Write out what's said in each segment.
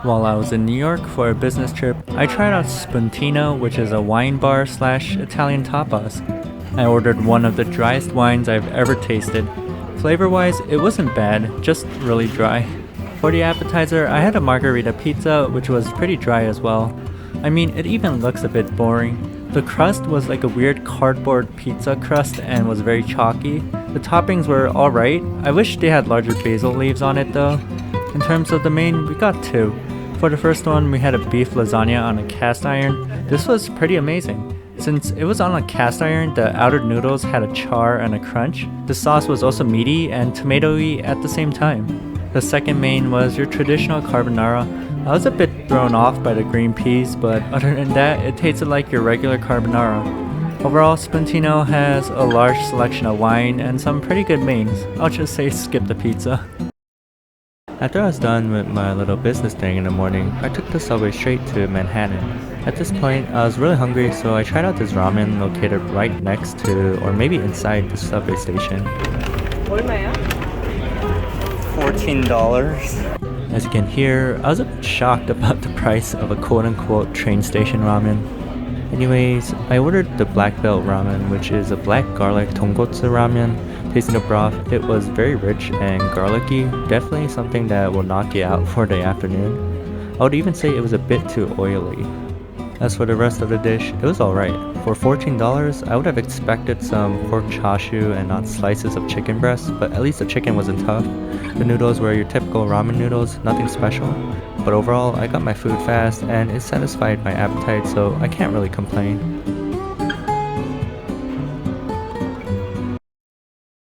While I was in New York for a business trip, I tried out Spuntino, which is a wine bar slash Italian tapas. I ordered one of the driest wines I've ever tasted. Flavor-wise, it wasn't bad, just really dry. For the appetizer, I had a margarita pizza, which was pretty dry as well. I mean, it even looks a bit boring. The crust was like a weird cardboard pizza crust and was very chalky. The toppings were alright. I wish they had larger basil leaves on it though. In terms of the main, we got two. For the first one, we had a beef lasagna on a cast iron. This was pretty amazing. Since it was on a cast iron, the outer noodles had a char and a crunch. The sauce was also meaty and tomatoey at the same time. The second main was your traditional carbonara. I was a bit thrown off by the green peas, but other than that, it tasted like your regular carbonara. Overall, Spuntino has a large selection of wine and some pretty good mains. I'll just say skip the pizza. After I was done with my little business thing in the morning, I took the subway straight to Manhattan. At this point, I was really hungry, so I tried out this ramen located right next to, or maybe inside, the subway station. 얼마야? $14. As you can hear, I was a bit shocked about the price of a quote-unquote train station ramen. Anyways, I ordered the black belt ramen, which is a black garlic tonkotsu ramen. Tasting the broth, it was very rich and garlicky, definitely something that will knock you out for the afternoon. I would even say it was a bit too oily. As for the rest of the dish, it was alright. For $14, I would have expected some pork chashu and not slices of chicken breast, but at least the chicken wasn't tough. The noodles were your typical ramen noodles, nothing special. But overall, I got my food fast and it satisfied my appetite, so I can't really complain.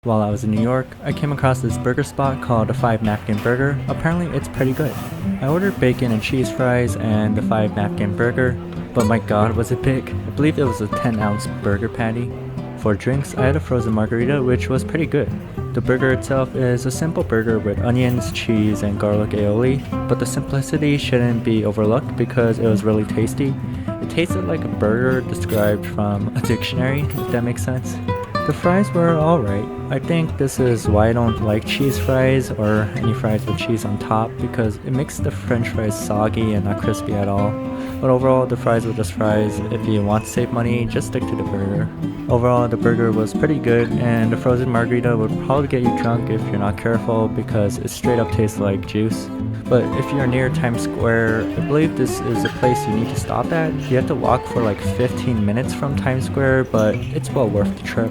While I was in New York, I came across this burger spot called the 5 Napkin Burger. Apparently it's pretty good. I ordered bacon and cheese fries and the 5 Napkin Burger, but my god was it big. I believe it was a 10-ounce burger patty. For drinks, I had a frozen margarita, which was pretty good. The burger itself is a simple burger with onions, cheese, and garlic aioli, but the simplicity shouldn't be overlooked because it was really tasty. It tasted like a burger described from a dictionary, if that makes sense. The fries were alright. I think this is why I don't like cheese fries or any fries with cheese on top, because it makes the french fries soggy and not crispy at all. But overall, the fries were just fries. If you want to save money, just stick to the burger. Overall, the burger was pretty good, and the frozen margarita would probably get you drunk if you're not careful because it straight up tastes like juice. But if you're near Times Square, I believe this is a place you need to stop at. You have to walk for like 15 minutes from Times Square, but it's well worth the trip.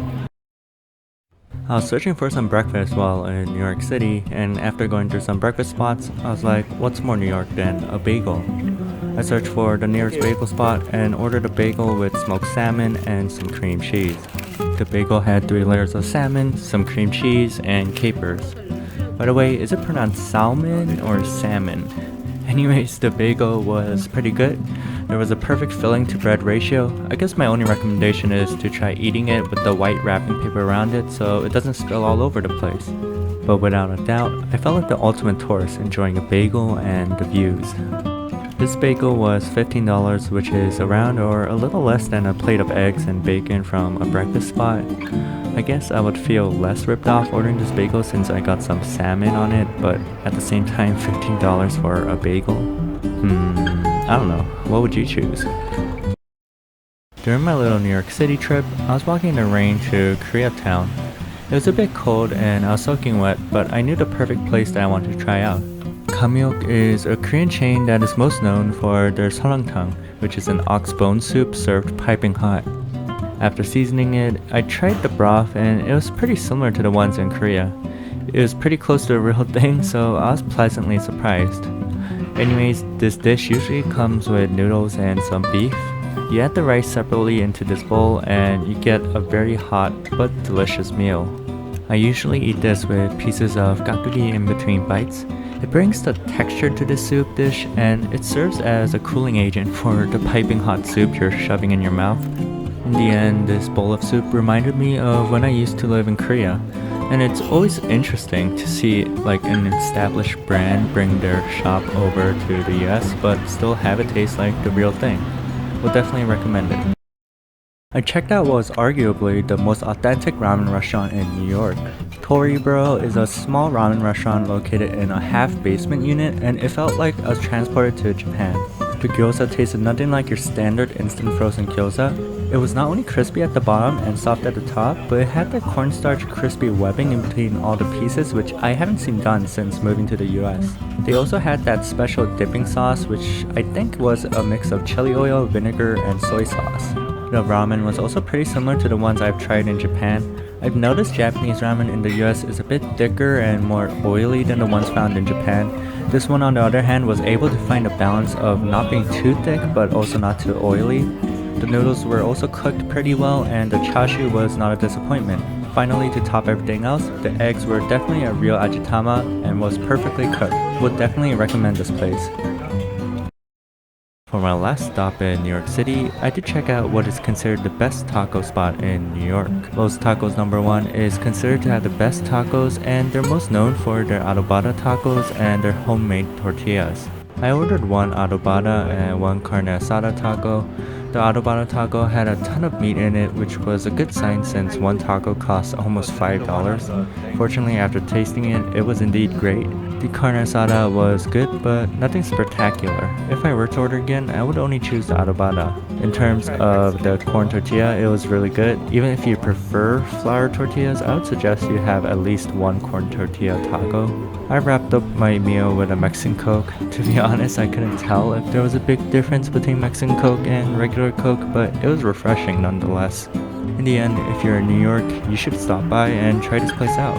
I was searching for some breakfast while in New York City, and after going through some breakfast spots, I was like, what's more New York than a bagel? I searched for the nearest bagel spot and ordered a bagel with smoked salmon and some cream cheese. The bagel had 3 layers of salmon, some cream cheese, and capers. By the way, is it pronounced salmon or salmon? Anyways, the bagel was pretty good. There was a perfect filling to bread ratio. I guess my only recommendation is to try eating it with the white wrapping paper around it so it doesn't spill all over the place. But without a doubt, I felt like the ultimate tourist enjoying a bagel and the views. This bagel was $15, which is around or a little less than a plate of eggs and bacon from a breakfast spot. I guess I would feel less ripped off ordering this bagel since I got some salmon on it, but at the same time $15 for a bagel? I don't know. What would you choose? During my little New York City trip, I was walking in the rain to Koreatown. It was a bit cold and I was soaking wet, but I knew the perfect place that I wanted to try out. Kamyok is a Korean chain that is most known for their sarangtang, which is an ox bone soup served piping hot. After seasoning it, I tried the broth and it was pretty similar to the ones in Korea. It was pretty close to a real thing, so I was pleasantly surprised. Anyways, this dish usually comes with noodles and some beef. You add the rice separately into this bowl and you get a very hot but delicious meal. I usually eat this with pieces of gakuri in between bites. It brings the texture to the soup dish and it serves as a cooling agent for the piping hot soup you're shoving in your mouth. In the end, this bowl of soup reminded me of when I used to live in Korea. And it's always interesting to see like an established brand bring their shop over to the US but still have it taste like the real thing. Would definitely recommend it. I checked out what was arguably the most authentic ramen restaurant in New York. Toriboro is a small ramen restaurant located in a half-basement unit, and it felt like I was transported to Japan. The gyoza tasted nothing like your standard instant frozen gyoza. It was not only crispy at the bottom and soft at the top, but it had that cornstarch crispy webbing in between all the pieces, which I haven't seen done since moving to the US. They also had that special dipping sauce, which I think was a mix of chili oil, vinegar, and soy sauce. The ramen was also pretty similar to the ones I've tried in Japan. I've noticed Japanese ramen in the US is a bit thicker and more oily than the ones found in Japan. This one, on the other hand, was able to find a balance of not being too thick but also not too oily. The noodles were also cooked pretty well, and the chashu was not a disappointment. Finally, to top everything else, the eggs were definitely a real ajitama and was perfectly cooked. Would definitely recommend this place. For my last stop in New York City, I did check out what is considered the best taco spot in New York. Los Tacos #1 is considered to have the best tacos, and they're most known for their adobada tacos and their homemade tortillas. I ordered one adobada and one carne asada taco. The adobada taco had a ton of meat in it, which was a good sign since one taco cost almost $5. Fortunately, after tasting it, it was indeed great. The carne asada was good, but nothing spectacular. If I were to order again, I would only choose the adobada. In terms of the corn tortilla, it was really good. Even if you prefer flour tortillas, I would suggest you have at least one corn tortilla taco. I wrapped up my meal with a Mexican Coke. To be honest, I couldn't tell if there was a big difference between Mexican Coke and regular Coke, but it was refreshing nonetheless. In the end, if you're in New York, you should stop by and try this place out.